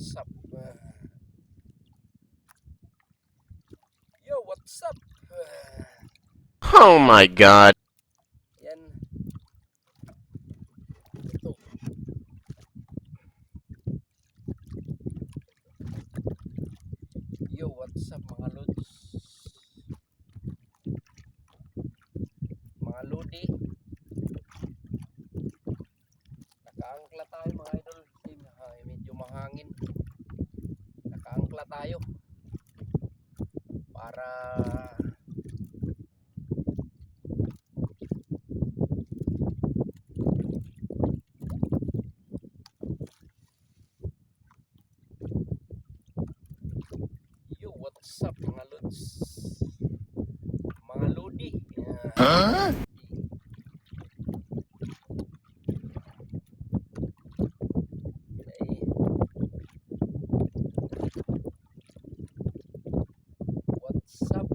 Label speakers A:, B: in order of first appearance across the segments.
A: what's up? Yo, what's up?
B: Oh my god.
A: Yan. Ito. Yo, what's up mga lods? Mga lodi. Nakaangkla tayo mga idol. Medyo mahangin. Nakaangkla tayo. Para yo, what's up mga lods? Mga lodi.
B: Huh?
A: Ay, what's up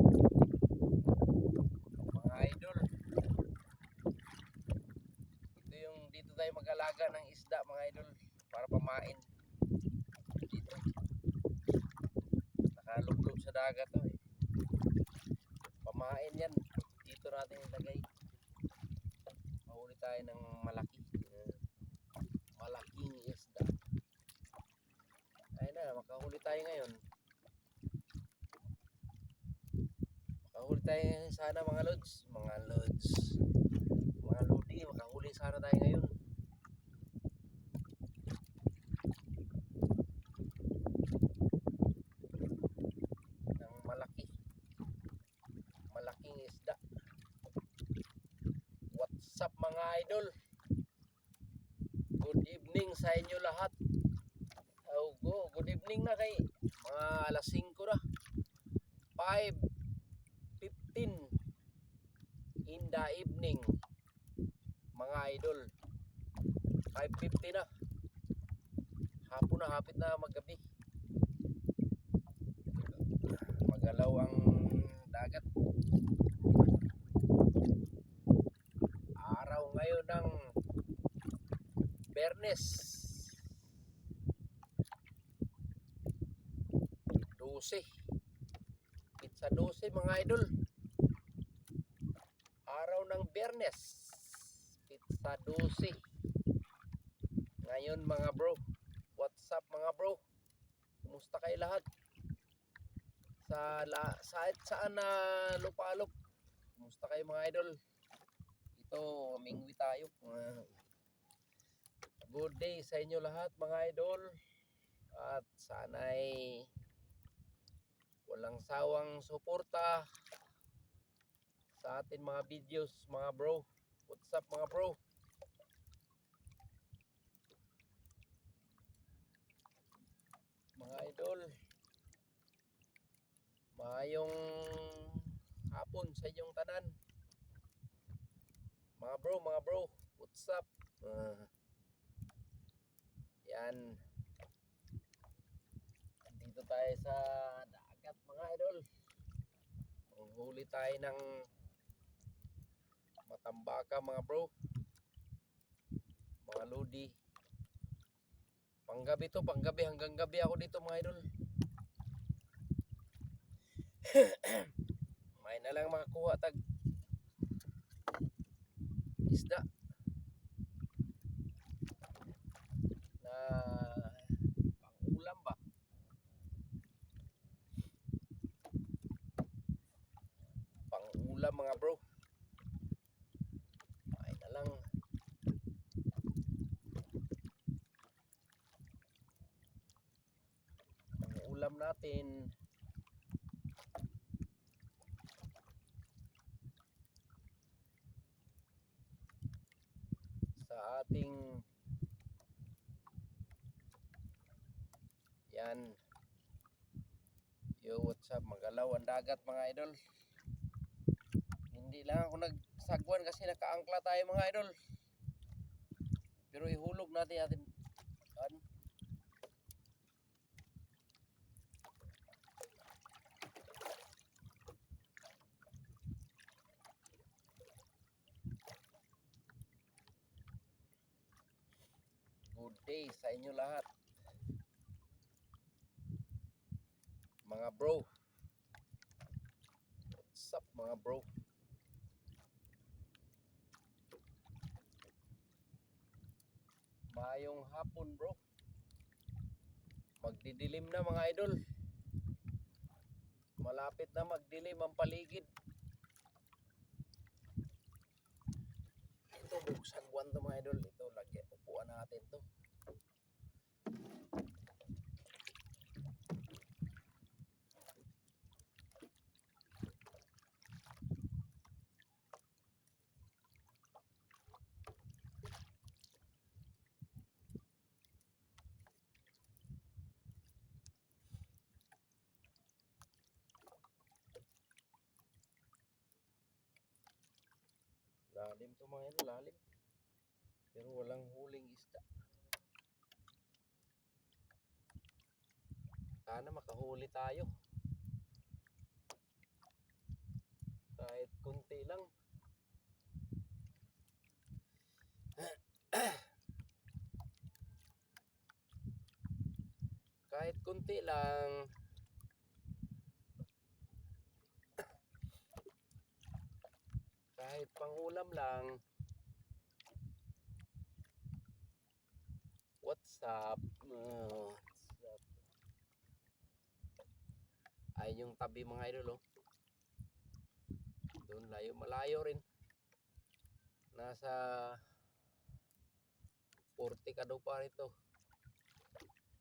A: mga idol? Ito yung dito tayo mag-alaga ng isda mga idol para pamain. Dito. Nakalublob sa dagat to eh. Pamain yan. Dito natin ilagay. Mahuli tayo ng malaki. Malaking isda. Ayun na, makahuli tayo ngayon. Makahuli tayo sana mga lods. Mga lods. Mga lodi, makahuli sana tayo ngayon. Ng malaki. Malaking isda. What's up mga idol? Good evening sa inyo lahat. Good evening na kay mga alas 5 na. 5:15 in the evening. Mga idol. 5:50 na. Hapon na, hapit na maggabi. Magalaw ang dagat. Araw ngayon ng Biyernes 12. Pizza 12 mga idol. Araw ng Biyernes. Pizza 12. Ngayon mga bro. What's up mga bro? Kumusta kayo lahat? Saan na lupalop? Kumusta kayo mga idol? Ito, mingwi tayo. Good day sa inyo lahat mga idol. At sana'y walang sawang suporta sa atin mga videos mga bro. What's up mga bro? Mga idol, maayong hapon sa inyong tanan. Mga bro, what's up? Yan. Dito tayo sa dagat mga idol. Manghuli tayo ng matambaka mga bro. Mga lodi. Panggabi to, panggabi hanggang gabi ako dito mga idol. May na lang makakuha tag isda na pangulam ba? Pangulam mga bro. May na lang. Pangulam natin. Sa ating yan. Yo, what's up? Magalaw ang dagat mga idol. Hindi lang ako nagsagwan kasi nakaangkla tayo mga idol. Pero ihulog natin atin. Good day sa inyo lahat. mga bro. What's up mga bro? Mayong hapon bro. Magdidilim na mga idol. Malapit na magdilim ang paligid. Ito bugsagwan to mga idol. Ito lagi upuan natin to. Lalim to mga idol, lalim. Pero walang huling isda. Sana makahuli tayo. Kahit kunti lang. Kahit kunti lang. Kahit pangulam lang. What's up? What's up? Ay yung tabi mga idol oh. Doon malayo rin. Nasa 40 ka daw pa rito.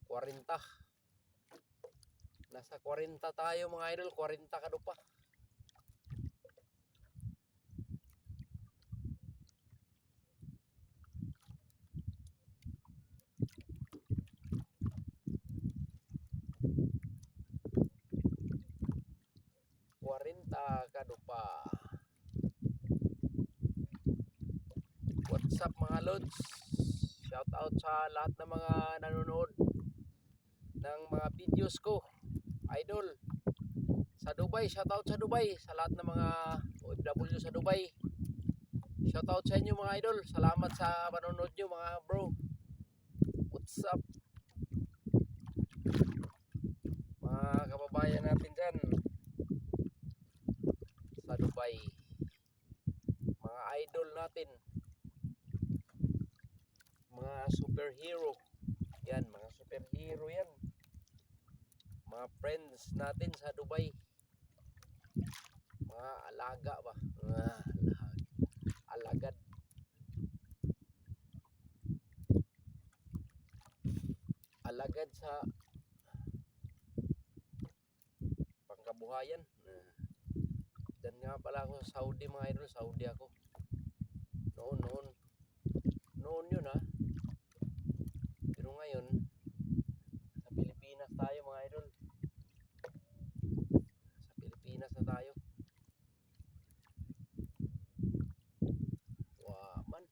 A: 40. Nasa 40 tayo mga idol. 40 ka daw pa. Kadupa. What's up mga lods? Shout out sa lahat ng mga nanonood ng mga videos ko. Idol sa Dubai, shout out sa Dubai. Sa lahat ng mga OFW sa Dubai. Shout out sa inyo mga idol. Salamat sa panonood nyo mga bro. What's up? Mga kababayan natin dyan sa Dubai, mga idol natin, mga superhero yan, mga superhero yan, mga friends natin sa Dubai, mga alaga ba, alagad, alagad sa pangkabuhayan. Diyan nga pala ako sa Saudi mga idol. Saudi ako. Noon yun ha. Pero ngayon, sa Pilipinas tayo mga idol. Sa Pilipinas na tayo. Waman.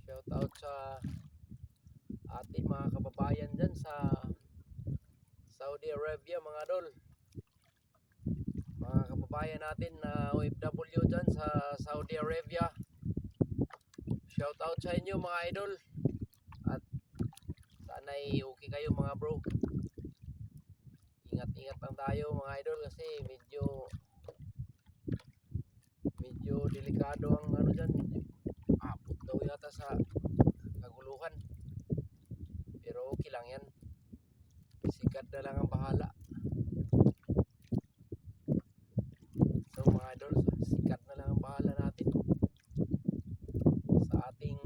A: Shout out sa ating mga kababayan dyan sa Saudi Arabia mga idol. Mga kababayan natin na OFW dyan sa Saudi Arabia. Shout out sa inyo mga idol. At sana'y okay kayo mga bro. Ingat-ingat lang tayo mga idol kasi medyo delikado ang ano dyan. Abot daw yata sa kaguluhan. Pero okay lang yan. Sikat na lang ang bahala. So mga idol, sikat na lang ang bahala natin sa ating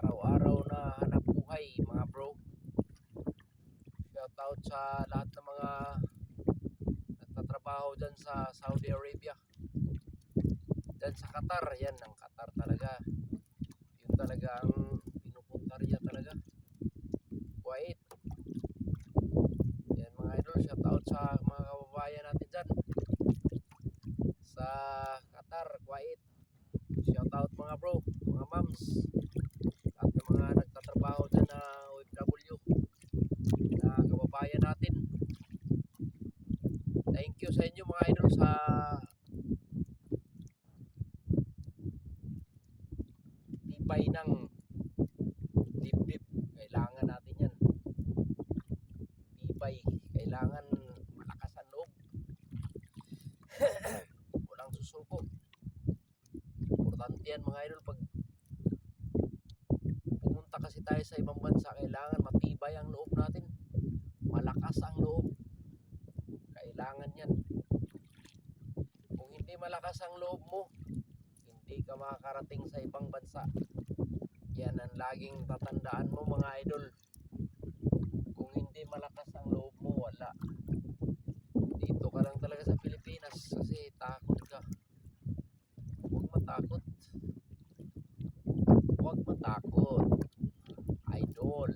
A: araw-araw na hanap buhay mga bro. Shout out sa lahat ng mga nagtatrabaho dyan sa Saudi Arabia, dyan sa Qatar. Yan ang Qatar talaga, yun talaga ang pinupunta rin talaga. Kuwait. Yan mga idol, shout out sa mga kababayan natin dyan sa Qatar, Kuwait. Shout out mga bro, mga moms, at mga nagtatrabaho dyan na OFW na kababayan natin. Thank thank you sa inyo mga idol sa tibay ng dibdib. Kailangan natin yan. Tibay. Kailangan malakas ang loob. Walang susuko. Importante yan mga idol. Pag pumunta kasi tayo sa ibang bansa, kailangan matibay ang loob natin. Malakas ang loob. Kailangan yan. Kung hindi malakas ang loob mo, hindi ka makakarating sa ibang bansa. Yan ang laging tatandaan mo mga idol. Kung hindi malakas ang loob mo, wala. Dito ka lang talaga sa Pilipinas kasi takot ka. Huwag matakot. Huwag matakot. Idol.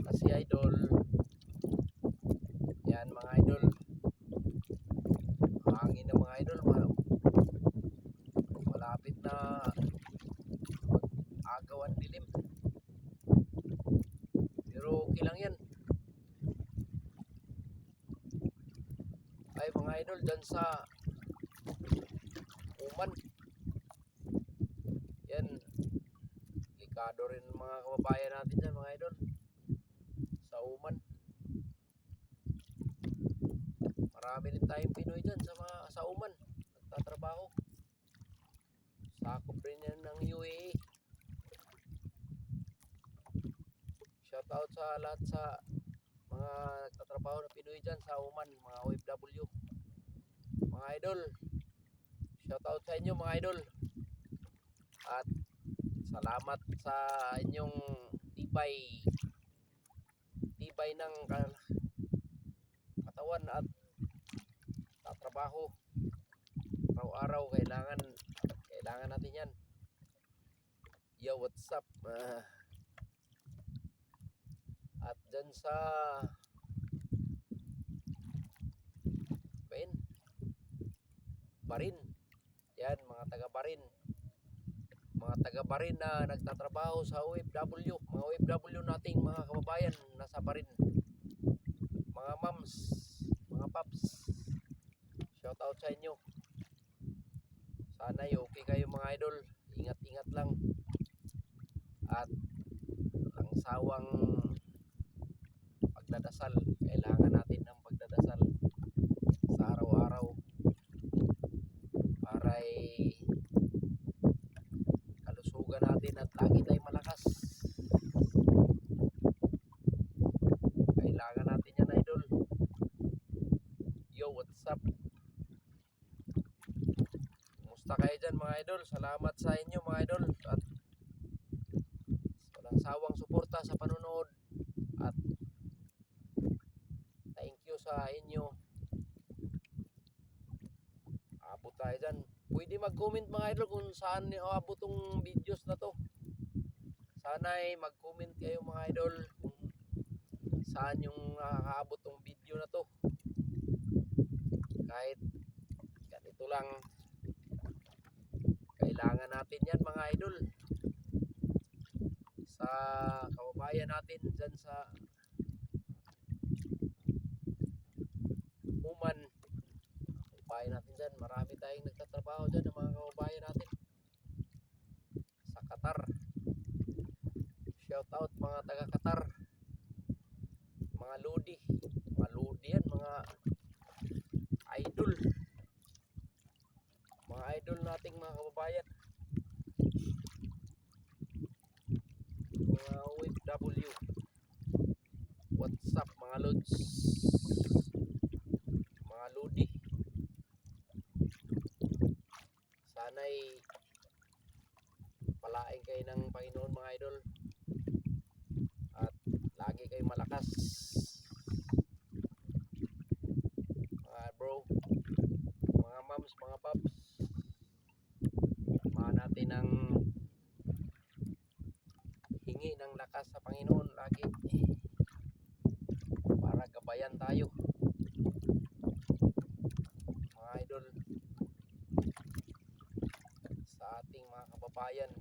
A: Kasi idol, yan mga idol, hangin na mga idol, malapit na agaw ang dilim. Pero okay lang yan. Ay mga idol, dyan sa Uman, yan, likado rin mga kababayan natin dyan mga idol. Sa Uman, marami rin tayong Pinoy dyan sa Uman, nagtatrabaho. Sakop rin yan ng UAE. Shout out sa lahat sa mga nagtatrabaho na Pinoy dyan sa Oman, mga OFW. Mga idol, shout out sa inyo mga idol. At salamat sa inyong tibay ng katawan at tatrabaho. Araw-araw kailangan natin yan. Yo, what's up? At dyan sa Barin, yan mga taga Barin, na nagtatrabaho sa OFW, mga OFW nating mga kababayan nasa Barin, mga moms, mga paps, shout out sa inyo. Sana'y okay kayo mga idol, ingat-ingat lang at ang sawang pagdadasal. Kailangan natin ng pagdadasal sa araw-araw para kalusugan natin at lagi tayong malakas. Kailangan natin yan idol. Yo, what's up? Kumusta kayo dyan mga idol? Salamat sa inyo mga idol at walang sawang suporta sa panonood at thank you sa inyo. Abot tayo dyan. Pwede mag-comment mga idol kung saan abot tong videos na to. Sana'y mag-comment kayo mga idol kung saan yung nakakaabot tong video na to. Kahit ganito lang, kailangan natin yan mga idol sa kababayan natin dyan sa Uman. Kababayan natin dyan, marami tayong nagtatrabaho dyan ng mga kababayan natin sa Qatar. Shout out mga taga Qatar, mga Lodi yan, mga idol nating mga kababayan, mga OFW. What's up mga lods, mga Lodi. Sana'y palain kayo ng Panginoon mga idol at lagi kayong malakas mga bro, mga moms, mga paps. Natin ang hingi ng lakas sa Panginoon lagi para gabayan tayo mga idol sa ating mga kababayan.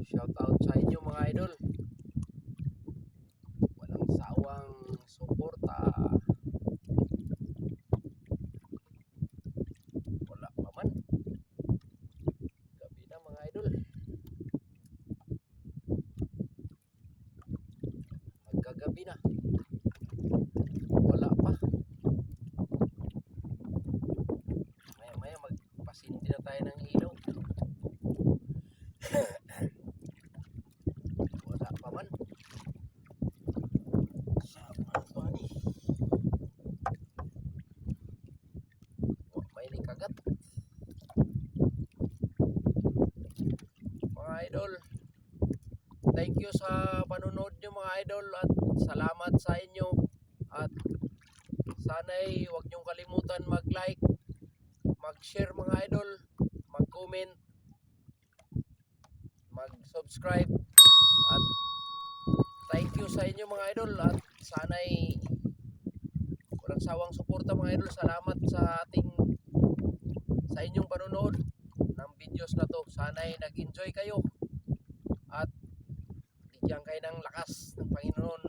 A: Shout out sa inyo mga idol. Gabi na. Wala pa. Maya magpasindi na tayo ng ilaw. Wala pa man. Saan ba ni? Oh, may nikagat. Mga idol, thank you sa panonood nyo mga idol at salamat sa inyo at sana'y huwag nyong kalimutan mag-like, mag-share mga idol, mag-comment, mag-subscribe at thank you sa inyo mga idol at sana'y walang sawang suporta mga idol. Salamat sa inyong panonood ng videos na to. Sana'y nag-enjoy kayo at bigyan kayo ng lakas ng Panginoon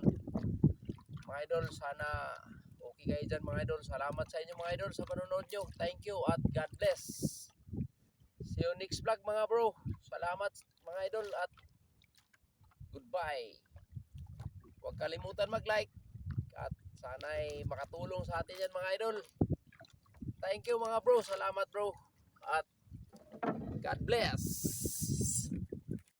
A: mga idol. Sana okay kayo dyan mga idol. Salamat sa inyo mga idol sa panonood nyo. Thank you at God bless. See you next vlog mga bro. Salamat mga idol at goodbye. Huwag kalimutan mag-like at sana'y makatulong sa atin yan mga idol. Thank you mga bro. Salamat bro at God bless.